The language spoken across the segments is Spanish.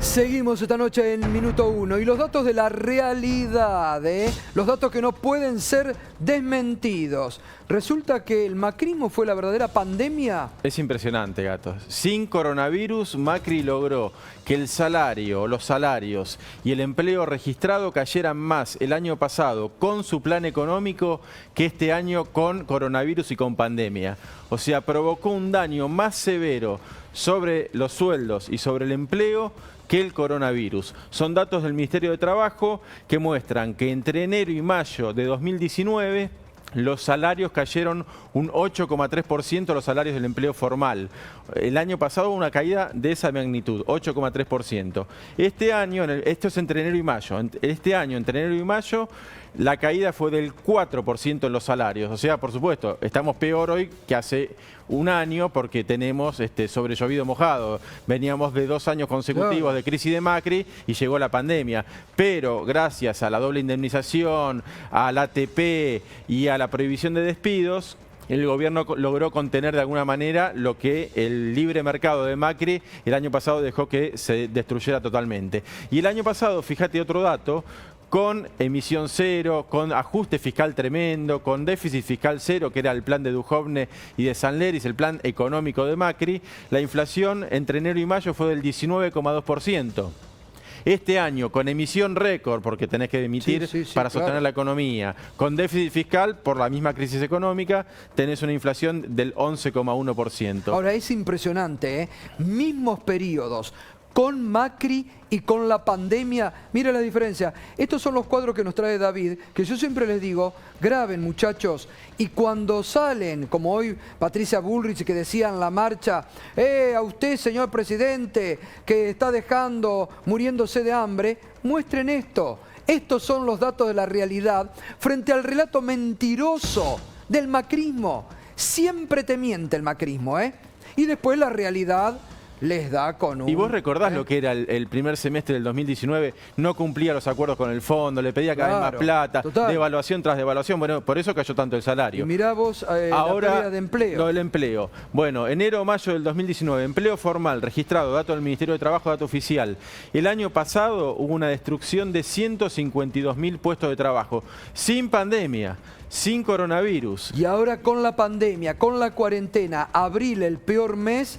Seguimos esta noche en Minuto 1 y los datos de la realidad, los datos que no pueden ser desmentidos. Resulta que el macrismo fue la verdadera pandemia. Es impresionante, gatos. Sin coronavirus, Macri logró que el salario, los salarios y el empleo registrado cayeran más el año pasado con su plan económico que este año con coronavirus y con pandemia. O sea, provocó un daño más severo sobre los sueldos y sobre el empleo que el coronavirus. Son datos del Ministerio de Trabajo que muestran que entre enero y mayo de 2019 los salarios cayeron un 8,3% los salarios del empleo formal. El año pasado una caída de esa magnitud, 8,3%. Este año, esto es entre enero y mayo, este año entre enero y mayo la caída fue del 4% en los salarios. O sea, por supuesto, estamos peor hoy que hace un año porque tenemos sobre llovido mojado. Veníamos de 2 años consecutivos de crisis de Macri y llegó la pandemia. Pero gracias a la doble indemnización, al ATP y a la prohibición de despidos, el gobierno logró contener de alguna manera lo que el libre mercado de Macri el año pasado dejó que se destruyera totalmente. Y el año pasado, fíjate otro dato, con emisión cero, con ajuste fiscal tremendo, con déficit fiscal cero, que era el plan de Duhovne y de Sanleris, el plan económico de Macri, la inflación entre enero y mayo fue del 19,2%. Este año, con emisión récord, porque tenés que emitir para sostener la economía, con déficit fiscal por la misma crisis económica, tenés una inflación del 11,1%. Ahora, es impresionante, mismos periodos, con Macri y con la pandemia. Mira la diferencia. Estos son los cuadros que nos trae David, que yo siempre les digo, graben muchachos, y cuando salen, como hoy Patricia Bullrich que decía en la marcha, a usted señor presidente, que está dejando, muriéndose de hambre, muestren esto. Estos son los datos de la realidad frente al relato mentiroso del macrismo. Siempre te miente el macrismo, Y después la realidad les da con un... Y vos recordás lo que era el primer semestre del 2019, no cumplía los acuerdos con el fondo, le pedía cada vez más plata, devaluación tras devaluación, bueno, por eso cayó tanto el salario. Y mirá vos ahora, la pérdida de empleo. Lo del empleo. Bueno, enero-mayo del 2019, empleo formal, registrado, dato del Ministerio de Trabajo, dato oficial. El año pasado hubo una destrucción de 152.000 puestos de trabajo, sin pandemia, sin coronavirus. Y ahora con la pandemia, con la cuarentena, abril, el peor mes,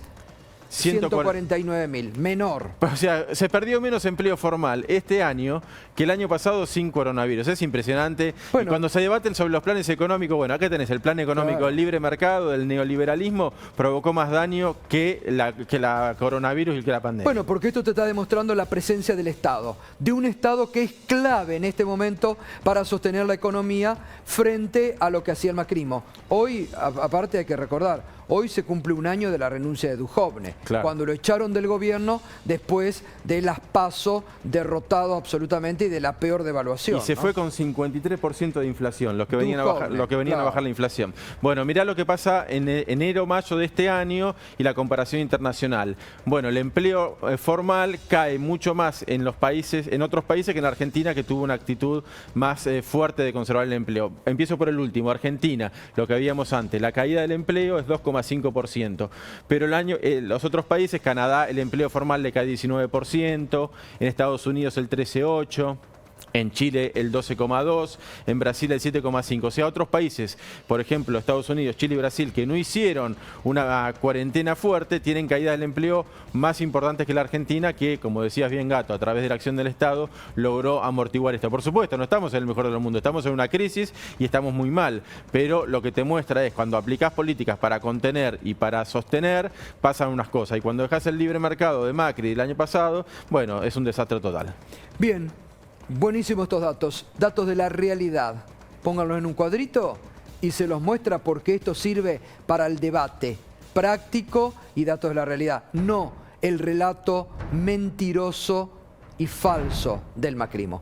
149.000, menor. O sea, se perdió menos empleo formal este año que el año pasado sin coronavirus. Es impresionante. Bueno, y cuando se debaten sobre los planes económicos, bueno, acá tenés el plan económico del libre mercado, del neoliberalismo, provocó más daño que la coronavirus y que la pandemia. Bueno, porque esto te está demostrando la presencia del Estado, de un Estado que es clave en este momento para sostener la economía frente a lo que hacía el macrismo. Hoy, aparte hay que recordar, hoy se cumple un año de la renuncia de Duhovne, cuando lo echaron del gobierno después de las PASO, derrotado absolutamente y de la peor devaluación. Y se fue con 53% de inflación, los que venían, a bajar la inflación. Bueno, mirá lo que pasa en enero-mayo de este año y la comparación internacional. Bueno, el empleo formal cae mucho más en otros países que en Argentina, que tuvo una actitud más fuerte de conservar el empleo. Empiezo por el último, Argentina, lo que habíamos antes, la caída del empleo es 2,5%. Pero los otros países, Canadá, el empleo formal le cae 19%, en Estados Unidos el 13,8%. En Chile el 12,2%, en Brasil el 7,5%. O sea, otros países, por ejemplo Estados Unidos, Chile y Brasil, que no hicieron una cuarentena fuerte, tienen caídas del empleo más importantes que la Argentina, que, como decías bien, Gato, a través de la acción del Estado, logró amortiguar esto. Por supuesto, no estamos en el mejor del mundo, estamos en una crisis y estamos muy mal, pero lo que te muestra es cuando aplicás políticas para contener y para sostener, pasan unas cosas. Y cuando dejás el libre mercado de Macri el año pasado, bueno, es un desastre total. Bien. Buenísimos estos datos, datos de la realidad. Pónganlos en un cuadrito y se los muestra porque esto sirve para el debate práctico y datos de la realidad. No el relato mentiroso y falso del macrismo.